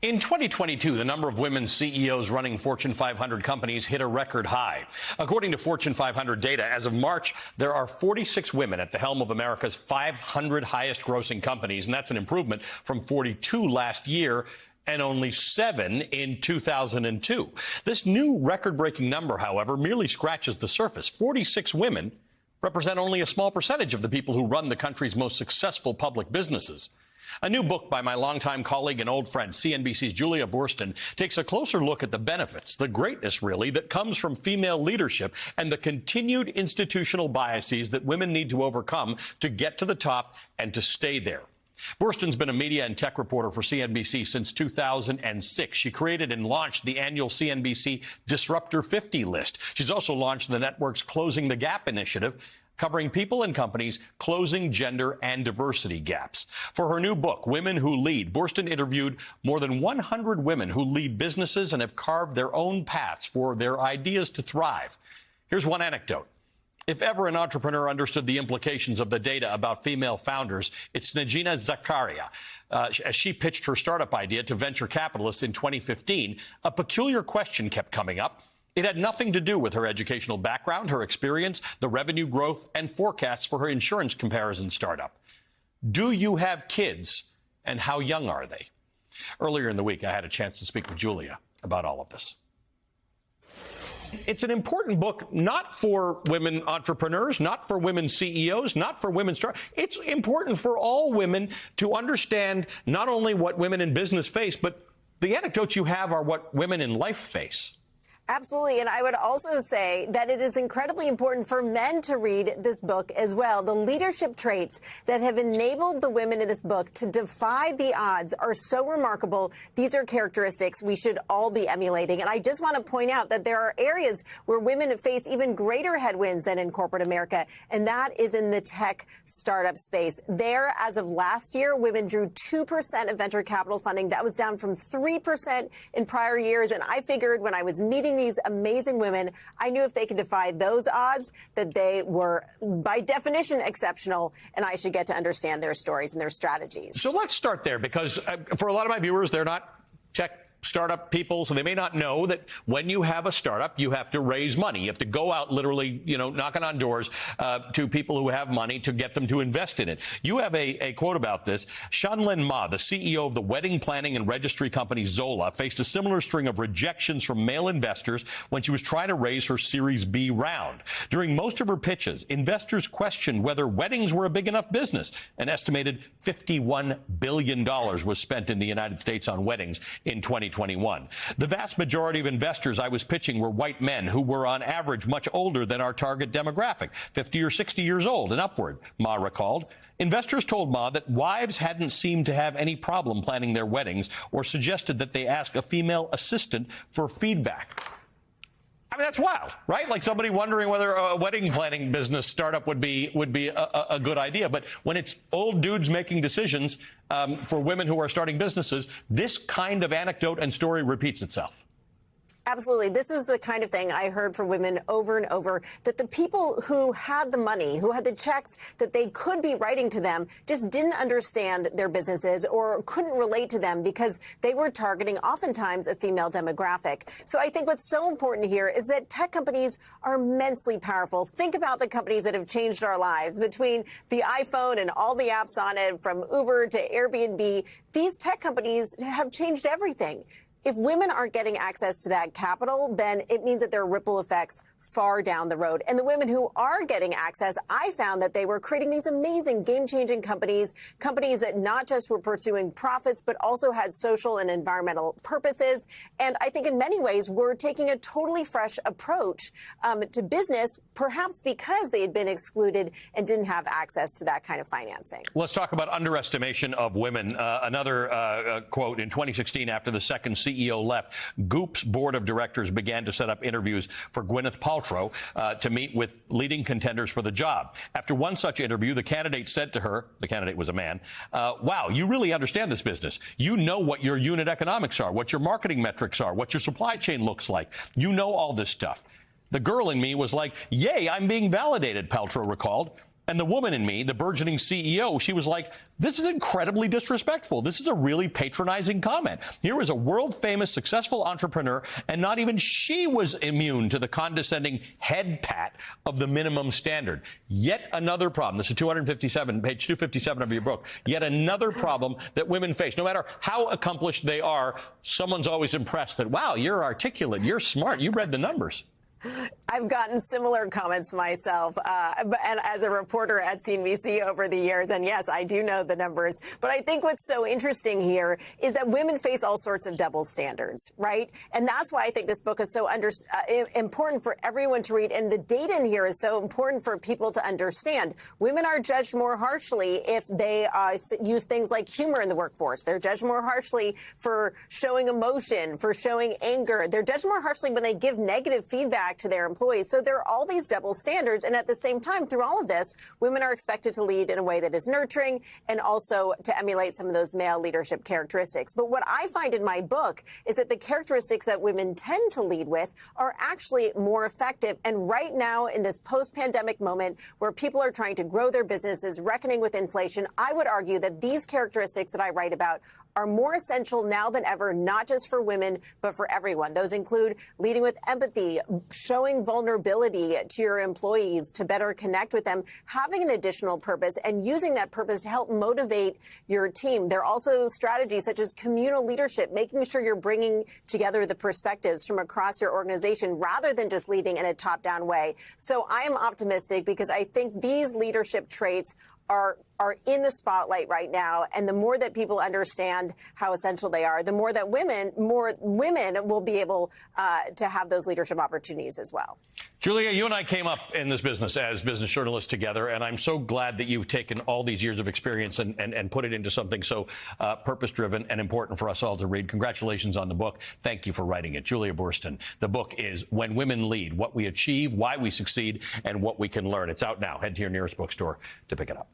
In 2022, the number of women CEOs running Fortune 500 companies hit a record high. According to Fortune 500 data, as of March, there are 46 women at the helm of America's 500 highest grossing companies, and that's an improvement from 42 last year and only 7 in 2002. This new record-breaking number, however, merely scratches the surface. 46 women represent only a small percentage of the people who run the country's most successful public businesses. A new book by my longtime colleague and old friend, CNBC's Julia Boorstin, takes a closer look at the benefits, the greatness, really, that comes from female leadership and the continued institutional biases that women need to overcome to get to the top and to stay there. Boorstin's been a media and tech reporter for CNBC since 2006. She created and launched the annual CNBC Disruptor 50 list. She's also launched the network's Closing the Gap initiative, covering people and companies closing gender and diversity gaps. For her new book, Women Who Lead, Boorstin interviewed more than 100 women who lead businesses and have carved their own paths for their ideas to thrive. Here's one anecdote. If ever an entrepreneur understood the implications of the data about female founders, it's Najina Zakaria. As she pitched her startup idea to venture capitalists in 2015, a peculiar question kept coming up. It had nothing to do with her educational background, her experience, the revenue growth, and forecasts for her insurance comparison startup. Do you have kids, and how young are they? Earlier in the week, I had a chance to speak with Julia about all of this. It's an important book, not for women entrepreneurs, not for women CEOs, not for women startups. It's important for all women to understand not only what women in business face, but the anecdotes you have are what women in life face. Absolutely. And I would also say that it is incredibly important for men to read this book as well. The leadership traits that have enabled the women in this book to defy the odds are so remarkable. These are characteristics we should all be emulating. And I just want to point out that there are areas where women face even greater headwinds than in corporate America, and that is in the tech startup space. There, as of last year, women drew 2% of venture capital funding. That was down from 3% in prior years. And I figured when I was meeting these amazing women, I knew if they could defy those odds, that they were, by definition, exceptional, and I should get to understand their stories and their strategies. So let's start there, because for a lot of my viewers, they're not tech startup people, so they may not know that when you have a startup, you have to raise money. You have to go out literally, knocking on doors to people who have money to get them to invest in it. You have a quote about this. Shanlin Ma, the CEO of the wedding planning and registry company Zola, faced a similar string of rejections from male investors when she was trying to raise her Series B round. During most of her pitches, investors questioned whether weddings were a big enough business. An estimated $51 billion was spent in the United States on weddings in 2021. The vast majority of investors I was pitching were white men who were on average much older than our target demographic, 50 or 60 years old and upward, Ma recalled. Investors told Ma that wives hadn't seemed to have any problem planning their weddings or suggested that they ask a female assistant for feedback. I mean, that's wild, right? Like somebody wondering whether a wedding planning business startup would be a good idea. But when it's old dudes making decisions for women who are starting businesses, this kind of anecdote and story repeats itself. Absolutely. This was the kind of thing I heard from women over and over, that the people who had the money, who had the checks that they could be writing to them, just didn't understand their businesses or couldn't relate to them because they were targeting oftentimes a female demographic. So I think what's so important here is that tech companies are immensely powerful. Think about the companies that have changed our lives. Between the iPhone and all the apps on it, from Uber to Airbnb, these tech companies have changed everything. If women aren't getting access to that capital, then it means that there are ripple effects far down the road. And the women who are getting access, I found that they were creating these amazing game-changing companies that not just were pursuing profits, but also had social and environmental purposes. And I think in many ways, we're taking a totally fresh approach to business, perhaps because they had been excluded and didn't have access to that kind of financing. Let's talk about underestimation of women. Another quote, in 2016, after the second CEO left, Goop's board of directors began to set up interviews for Gwyneth Paltrow to meet with leading contenders for the job. After one such interview, the candidate said to her, the candidate was a man, wow, you really understand this business. You know what your unit economics are, what your marketing metrics are, what your supply chain looks like. You know all this stuff. The girl in me was like, yay, I'm being validated, Paltrow recalled. And the woman in me, the burgeoning CEO, she was like, this is incredibly disrespectful. This is a really patronizing comment. Here was a world-famous, successful entrepreneur, and not even she was immune to the condescending head pat of the minimum standard. Yet another problem. This is page 257 of your book. Yet another problem that women face. No matter how accomplished they are, someone's always impressed that, wow, you're articulate, you're smart, you read the numbers. I've gotten similar comments myself, and as a reporter at CNBC over the years. And yes, I do know the numbers. But I think what's so interesting here is that women face all sorts of double standards, right? And that's why I think this book is so important for everyone to read. And the data in here is so important for people to understand. Women are judged more harshly if they use things like humor in the workforce. They're judged more harshly for showing emotion, for showing anger. They're judged more harshly when they give negative feedback to their employees. So there are all these double standards. And at the same time, through all of this, women are expected to lead in a way that is nurturing and also to emulate some of those male leadership characteristics. But what I find in my book is that the characteristics that women tend to lead with are actually more effective. And right now, in this post-pandemic moment where people are trying to grow their businesses, reckoning with inflation, I would argue that these characteristics that I write about are more essential now than ever, not just for women, but for everyone. Those include leading with empathy, showing vulnerability to your employees to better connect with them, having an additional purpose, and using that purpose to help motivate your team. There are also strategies such as communal leadership, making sure you're bringing together the perspectives from across your organization rather than just leading in a top-down way. So I am optimistic because I think these leadership traits are in the spotlight right now. And the more that people understand how essential they are, the more that more women will be able to have those leadership opportunities as well. Julia, you and I came up in this business as business journalists together, and I'm so glad that you've taken all these years of experience and put it into something so purpose-driven and important for us all to read. Congratulations on the book. Thank you for writing it. Julia Boorstin. The book is When Women Lead, What We Achieve, Why We Succeed, and What We Can Learn. It's out now. Head to your nearest bookstore to pick it up.